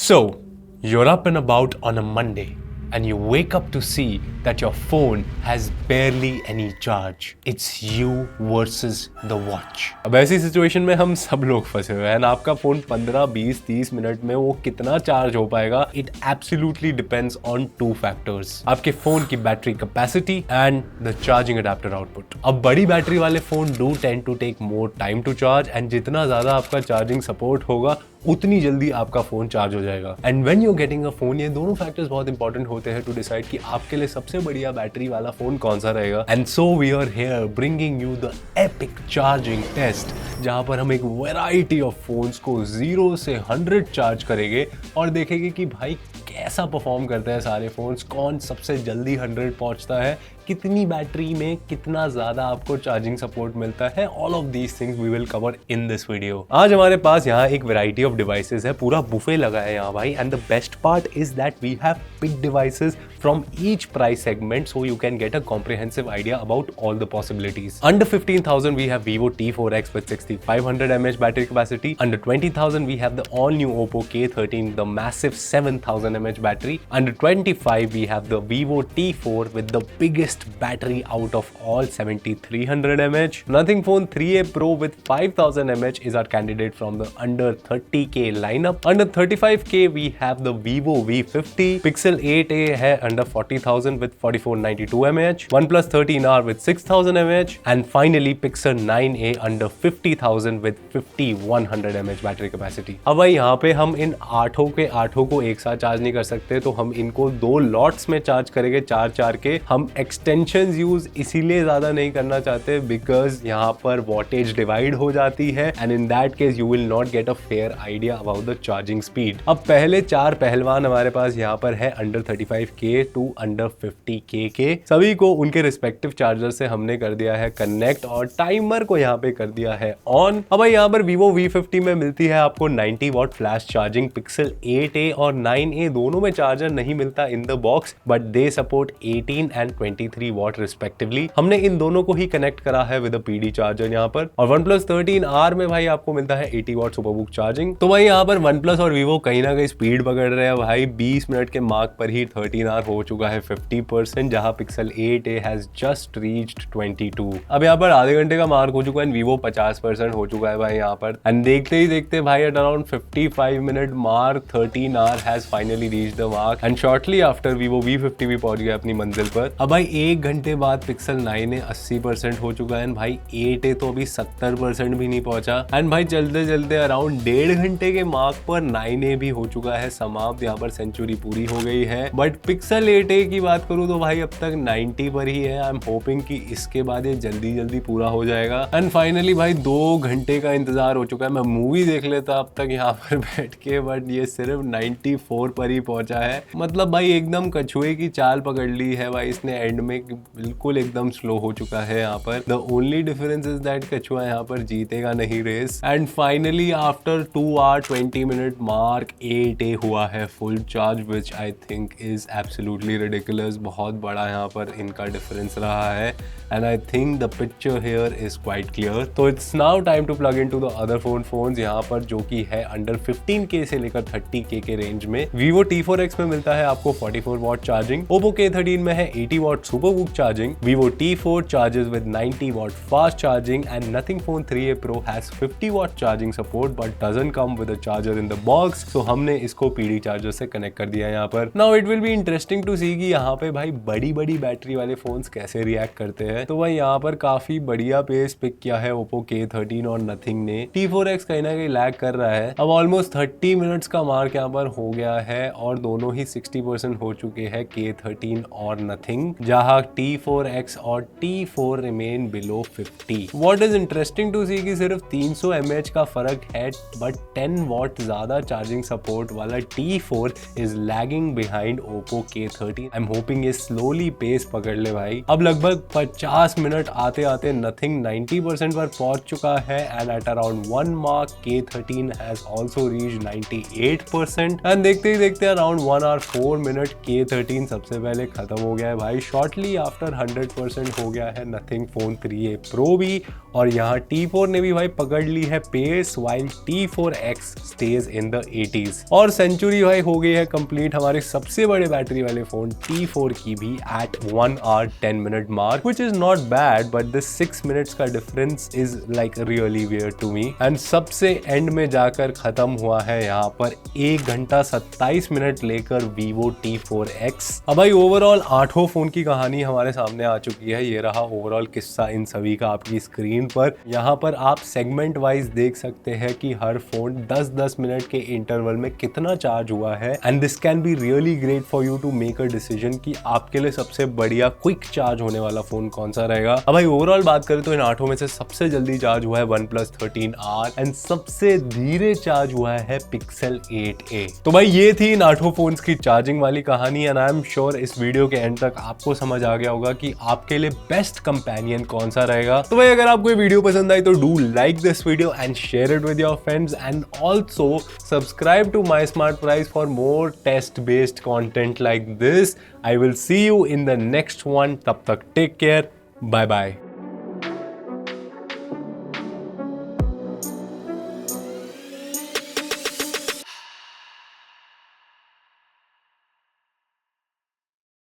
So, you're up and about on a Monday and you wake up to see that your phone has barely any charge. It's you versus the watch. अब ऐसी situation में हम सब लोग फंसे हुए हैं। आपका फोन 15, 20, 30 मिनट में वो कितना चार्ज हो पाएगा? It absolutely depends on two factors. आपके फोन की battery capacity and the charging adapter output. अब बड़ी बैटरी वाले phone do tend to take more time to charge and जितना ज्यादा आपका चार्जिंग सपोर्ट होगा उतनी जल्दी आपका फोन चार्ज हो जाएगा। And when you getting a phone, ये दोनों फैक्टर्स बहुत इंपॉर्टेंट होते हैं टू डिसाइड कि आपके लिए सबसे बढ़िया बैटरी वाला फोन कौन सा रहेगा। And so we are here bringing you the epic charging test, जहां पर हम एक वैरायटी ऑफ फोन्स को 0 से 100 चार्ज करेंगे और देखेंगे कि भाई कैसा परफॉर्म करते हैं सारे फोन्स, कौन सबसे जल्दी 100 पहुंचता है, कितनी बैटरी में कितना ज्यादा आपको चार्जिंग सपोर्ट मिलता है। All of these things we will cover in this video. आज हमारे पास यहाँ एक वैरायटी ऑफ डिवाइसेस है, पूरा बुफे लगा है यहाँ भाई। And the best part is that we have pick devices from each price segment, so you can get a comprehensive idea about all the possibilities. Under 15,000 we have Vivo T4X with 6500 mAh battery capacity. Under 20,000 we have the all new Oppo K13, the massive 7000 mAh battery. Under 25 we have the Vivo T4 with the biggest battery out of all, 7300 mAh. Nothing Phone 3a Pro with 5000 mAh is our candidate from the under 30k lineup. Under 35k we have the Vivo V50. Pixel 8a है under 40,000 with 4492 mAh, OnePlus 13R with 6000 mAh, and finally Pixel 9a under 50,000 with 5100 mAh battery capacity. अब भाई यहाँ पे हम इन आठों को एक साथ चार्ज नहीं कर सकते, तो हम इनको दो लॉट्स में चार्ज करेंगे, चार के। हम एक्सटेंशंस यूज इसीलिए ज्यादा नहीं करना चाहते बिकॉज यहाँ पर वॉटेज डिवाइड हो जाती है and in that case you will not get a fair idea about the charging speed. अब पहले 4 पहलवान हमारे पास यहाँ पर है under 35k to under 50k के। सभी को उनके रिस्पेक्टिव चार्जर से हमने कर दिया है कनेक्ट और टाइमर को यहाँ पे कर दिया है ऑन। अब भाई यहाँ पर Vivo V50 में मिलती है आपको 90 what flash charging. Pixel 8a और 9a दोनों में चार्जर नहीं मिलता इन the box, but they support 18 and 23 what respectively. हमने इन दोनों को ही कनेक्ट करा है विद PD चार्जर यहाँ पर। और OnePlus 13R में भाई आपको मिलता है 80 वॉट सुपरबुक चार्जिंग। तो भाई यहाँ पर OnePlus और Vivo कहीं ना कहीं स्पीड पकड़ रहे हैं भाई। 20 मिनट के मार्क पर ही 13R हो चुका है 50%, जहां Pixel 8a has just reached 22। अब यहाँ पर आधे घंटे का मार्क हो चुका है, Vivo 50% हो चुका है भाई यहाँ पर। एंड देखते ही देखते भाई at around 55 minute mark 13R has finally reached the mark and shortly after Vivo V50 भी पहुंच गया अपनी मंजिल पर। अब भाई 1 घंटे बाद Pixel 9a 80% हो चुका है, भाई 8a तो अभी 70% भी नहीं पहुंचा। एंड भाई चलते चलते अराउंड 1.5 घंटे के मार्क पर 9a भी हो चुका है समाप्त, यहाँ पर सेंचुरी पूरी हो गई है। बट Pixel 8a की बात करूं तो भाई अब तक 90 पर ही है। आई एम होपिंग कि इसके बाद ये जल्दी पूरा हो जाएगा। एंड फाइनली भाई 2 घंटे का इंतजार हो चुका है। मैं मूवी देख लेता अब तक यहाँ पर बैठ के, बट ये सिर्फ 94 पर ही पहुंचा है। मतलब भाई एकदम कछुए की चाल पकड़ ली है भाई इसने एंड में, बिल्कुल एकदम स्लो हो चुका है यहाँ पर। The only difference is that कछुआ यहाँ पर जीतेगा नहीं रेस। And finally after 2 hours 20 minute mark 8a हुआ है full charge, which I think is absolutely ridiculous. बहुत बड़ा यहाँ पर इनका डिफरेंस रहा है and I think the picture here is quite clear. तो it's now time to plug in to the other phones यहाँ पर, जो कि है अंडर 15k से लेकर 30k के रेंज में। Vivo T4X में मिलता है आपको 44 वॉट चार्जिंग। Oppo K13 में है 80 watt SuperVOOC charging. Vivo T4 charges with 90 watt fast charging and Nothing Phone 3a Pro has 50 watt charging support but doesn't come with a charger in the box. So हमने इसको PD charger से connect कर दिया यहाँ पर। Now it will be interesting to see कि यहाँ पे भाई बड़ी बैटरी वाले फोन्स कैसे रिएक्ट करते हैं। तो भाई यहाँ पर काफी बढ़िया पेस पिक किया है Oppo K13 और Nothing ने। T4X कहीं ना कहीं लैग कर रहा है। अब ऑलमोस्ट 30 मिनट्स का मार्क यहाँ पर हो गया है और दोनों ही 60% हो चुके हैं, K13 और Nothing, जहाँ T4X और T4 remain below 50। What is interesting to see कि सिर्फ 300 mAh का फर्क है, बट 10 वॉट ज्यादा चार्जिंग सपोर्ट वाला T4 is lagging behind Oppo K13। I am hoping ये स्लोली पेस पकड़ ले भाई। अब लगभग 50 मिनट आते आते Nothing 90% पर पहुंच चुका है and at around 1 mark K13 has also reached 98% and देखते ही देखते अराउंड 1 hour 4 minute K13 सबसे पहले खत्म हो गया है भाई। शॉर्टली आफ्टर 100% हो गया है Nothing Phone 3a Pro भी और यहाँ T4 ने भी भाई पकड़ ली है pace, while T4X stays in the 80s। और सेंचुरी भाई हो गई है कंप्लीट हमारे सबसे बड़े बैटरी वाले फोन T4 की भी एट 1 hour 10 minute मार्क, which is not bad, but this 6 minutes का difference is like really weird to me। And सबसे एंड में जाकर खत्म हुआ है यहाँ पर 1 घंटा 27 मिनट लेकर Vivo T4X। अब भाई ओवरऑल 8 फोन की कहानी हमारे सामने आ चुकी है। ये रहा ओवरऑल किस्सा इन सभी का आपकी स्क्रीन पर। यहाँ पर आप सेगमेंट वाइज देख सकते हैं कि हर फोन 10-10 मिनट के इंटरवल में कितना चार्ज हुआ है, and this can be really great for you to make a decision कि आपके लिए सबसे बढ़िया क्विक चार्ज होने वाला फोन कौन सा रहेगा। अब भाई ओवरऑल बात करें तो इन 8 में से सबसे जल्दी चार्ज हुआ है OnePlus 13R एंड सबसे धीरे चार्ज हुआ है Pixel 8a। तो भाई ये थी इन 8 फोन्स की चार्जिंग वाली कहानी, एंड आई एम श्योर इस वीडियो के एंड तक आपको समझ आ गया होगा कि आपके लिए बेस्ट कंपेनियन कौन सा रहेगा। तो भाई अगर आपको ये वीडियो पसंद आई तो do like this video and share it with your friends, and also subscribe to my smart price for more test-based content like this. I will see you in the next one. तब तक take care. Bye bye.